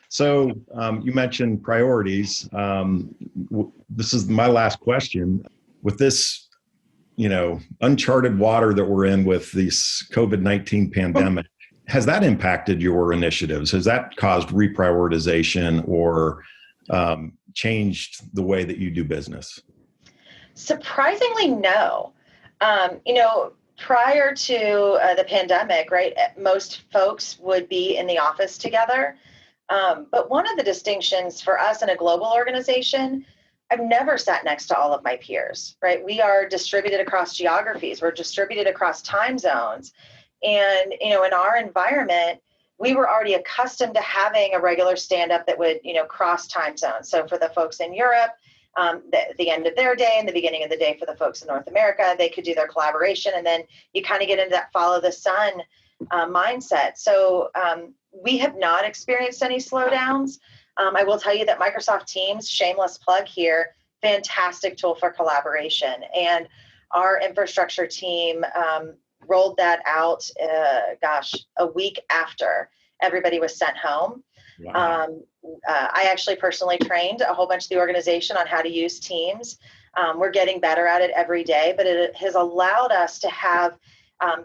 So you mentioned priorities. This is my last question. With this, uncharted water that we're in with this COVID-19 pandemic, has that impacted your initiatives? Has that caused reprioritization or changed the way that you do business? Surprisingly, no. Prior to the pandemic, right, most folks would be in the office together. But one of the distinctions for us in a global organization, I've never sat next to all of my peers, right? We are distributed across geographies. We're distributed across time zones. And, in our environment, we were already accustomed to having a regular stand-up that would, cross time zones. So for the folks in Europe, the end of their day and the beginning of the day for the folks in North America, they could do their collaboration. And then you kind of get into that follow the sun mindset. So we have not experienced any slowdowns. I will tell you that Microsoft Teams, shameless plug here, fantastic tool for collaboration. And our infrastructure team rolled that out, a week after everybody was sent home. Wow. I actually personally trained a whole bunch of the organization on how to use Teams. We're getting better at it every day, but it has allowed us to have,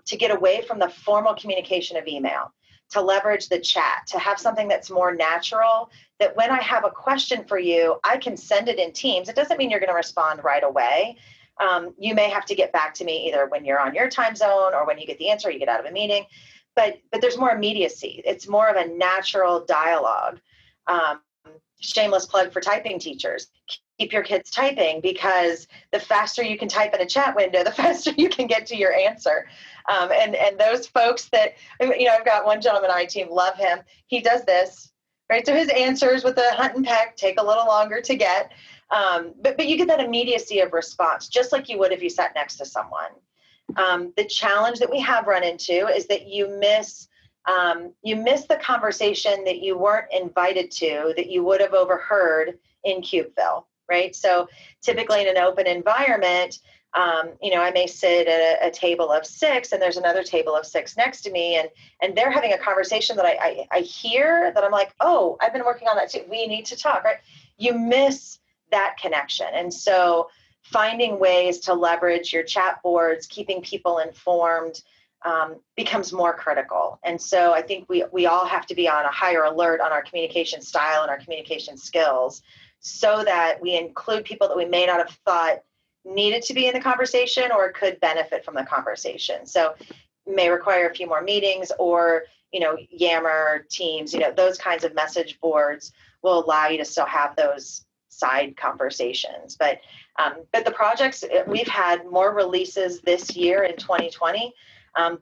to get away from the formal communication of email, to leverage the chat, to have something that's more natural, that when I have a question for you, I can send it in Teams. It doesn't mean you're going to respond right away. You may have to get back to me either when you're on your time zone or when you get the answer, you get out of a meeting. But there's more immediacy. It's more of a natural dialogue. Shameless plug for typing teachers. Keep your kids typing, because the faster you can type in a chat window, the faster you can get to your answer. And those folks that, I've got one gentleman on my team, love him. He does this, right? So his answers with the hunt and peck take a little longer to get. But you get that immediacy of response, just like you would if you sat next to someone. The challenge that we have run into is that you miss the conversation that you weren't invited to, that you would have overheard in Cubeville, right? So typically in an open environment, I may sit at a table of 6 and there's another table of 6 next to me, and they're having a conversation that I hear that I'm like, oh, I've been working on that too. We need to talk, right? You miss that connection. And so finding ways to leverage your chat boards, keeping people informed, becomes more critical. And so I think we all have to be on a higher alert on our communication style and our communication skills, so that we include people that we may not have thought needed to be in the conversation or could benefit from the conversation. So may require a few more meetings, or, Yammer, Teams, those kinds of message boards will allow you to still have those side conversations. But the projects, we've had more releases this year in 2020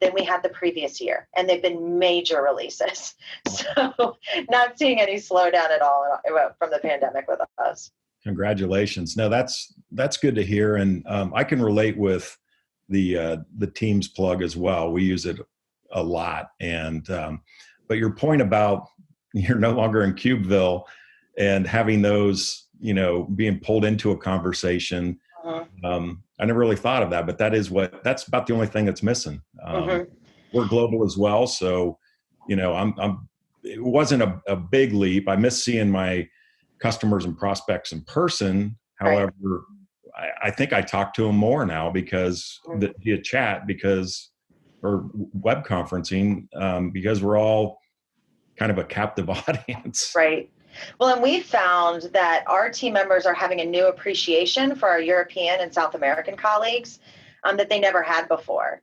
than we had the previous year, and they've been major releases. So not seeing any slowdown at all from the pandemic with us. Congratulations. No, that's good to hear. And I can relate with the Teams plug as well. We use it a lot. And but your point about you're no longer in Cubeville and having those, being pulled into a conversation. I never really thought of that, but that's about the only thing that's missing. We're global as well. So, it wasn't a big leap. I miss seeing my customers and prospects in person. However, right. I think I talk to them more now because via chat, or web conferencing, because we're all kind of a captive audience. Right. Well, and we found that our team members are having a new appreciation for our European and South American colleagues that they never had before.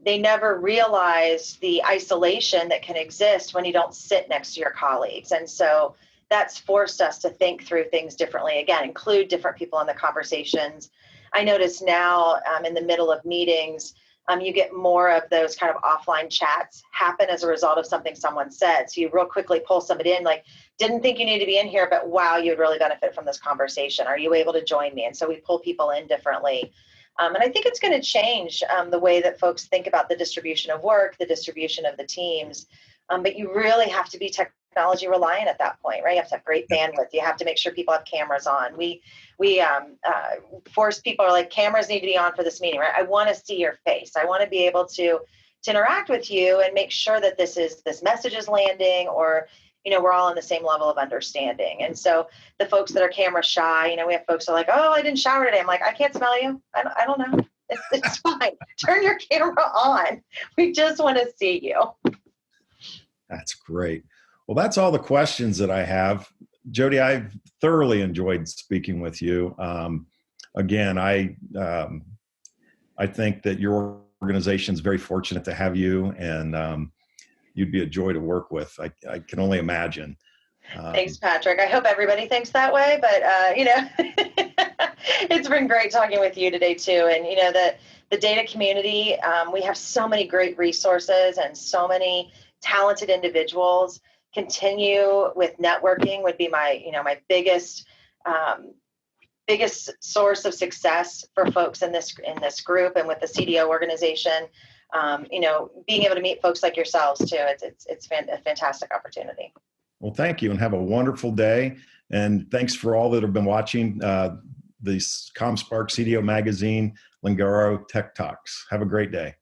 They never realized the isolation that can exist when you don't sit next to your colleagues. And so that's forced us to think through things differently. Again, include different people in the conversations. I notice now in the middle of meetings, you get more of those kind of offline chats happen as a result of something someone said. So you real quickly pull somebody in, like, didn't think you need to be in here, but wow, you'd really benefit from this conversation. Are you able to join me? And so we pull people in differently. And I think it's going to change the way that folks think about the distribution of work, the distribution of the teams. But you really have to be technology reliant at that point, right? You have to have great bandwidth. You have to make sure people have cameras on. We force people, are like, cameras need to be on for this meeting, right? I want to see your face. I want to be able to interact with you and make sure that this message is landing, or we're all on the same level of understanding. And so the folks that are camera shy, we have folks who are like, oh, I didn't shower today. I'm like, I can't smell you. I don't know. It's fine. Turn your camera on. We just want to see you. That's great. Well, that's all the questions that I have. Jodie, I've thoroughly enjoyed speaking with you. Again, I think that your organization is very fortunate to have you, and you'd be a joy to work with. I can only imagine. Thanks, Patrick. I hope everybody thinks that way, but it's been great talking with you today too. And the data community, we have so many great resources and so many talented individuals. Continue with networking would be my biggest source of success for folks in this group and with the CDO organization. Being able to meet folks like yourselves too, it's a fantastic opportunity. Well, thank you, and have a wonderful day. And thanks for all that have been watching the ComSpark CDO Magazine Lingaro Tech Talks. Have a great day.